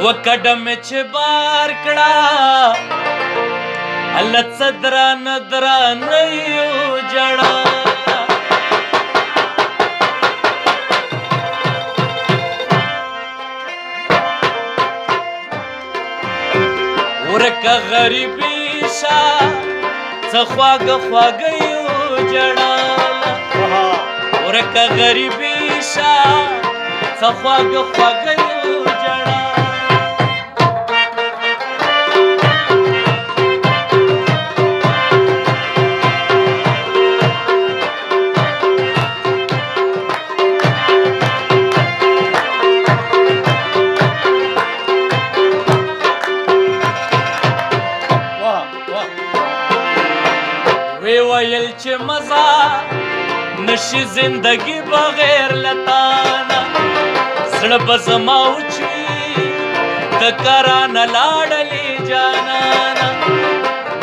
وکډم چې بار کړه الله صدرا ندرا نه یو جړه ورکه غریبي شا څه خواږه خواږه یو جړه ورکه غریبي شا څه خواږه خواږه یو جړه ویل چې مزه نشي زندگی بغیر لتانا زړه به زما وچوي د کرانه لاړلې جانانا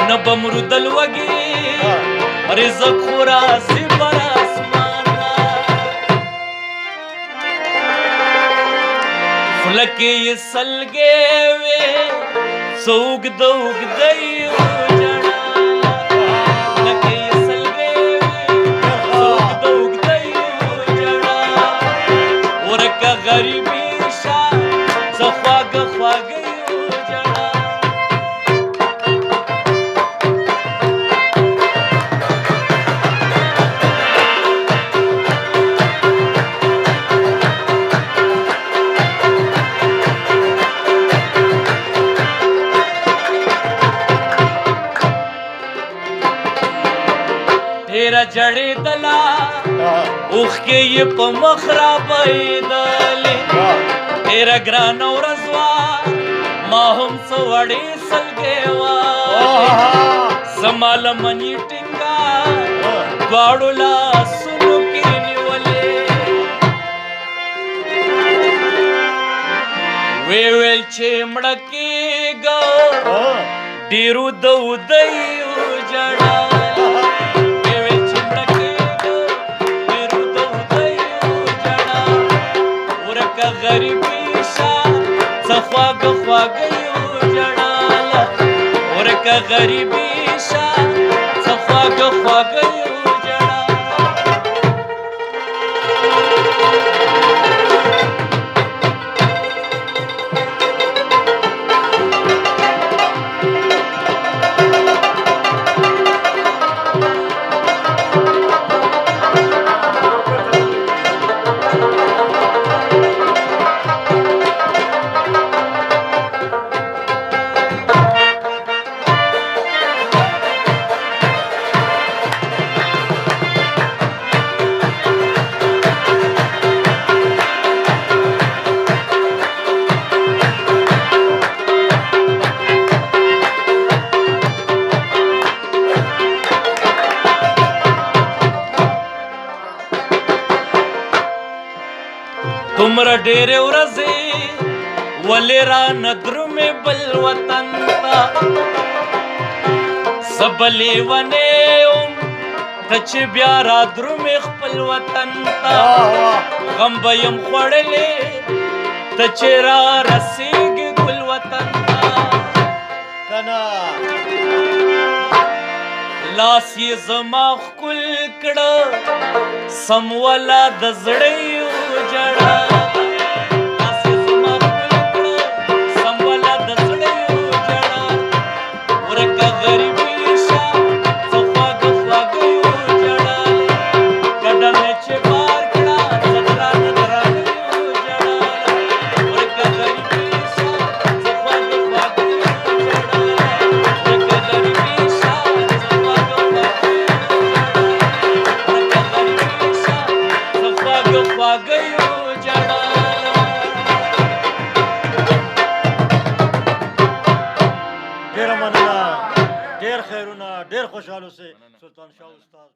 نه به مرودل وږي رزق خو راځي بر اسمانه خوله کې یې سلګې وې څه اوږده اوږده یې غریبی شا څه خواږه خواږه یو جړه ډېره جړېدله اوښکې یې په مخ رابهېدلې ډېره ګرانه ورځ وه ما هم څه وړې سلګې والې زما لمنې ټینګه دواړو لاسونو کې نیولې ویل چې مړه کېږه ډېرو د ودیو جړه غریبی شا څه خواږه خواږه یو جړاله ورکه غریبی شا څه خواږه خواږه یو جړاله تمره ډېرې ورځې ولې رانه درومې بل وطن ته زه به لیونی یم ته چې بیا را درومې خپل وطن ته غم به یم خوړلې ته چې را رسېږې ګل وطن ته کنه لاس یې زما ښکل کړه سموله د زړه یو جړه ډېره مننه ډېر خیرونه ډېر خوشحال اوسئ سلطان شاه استاد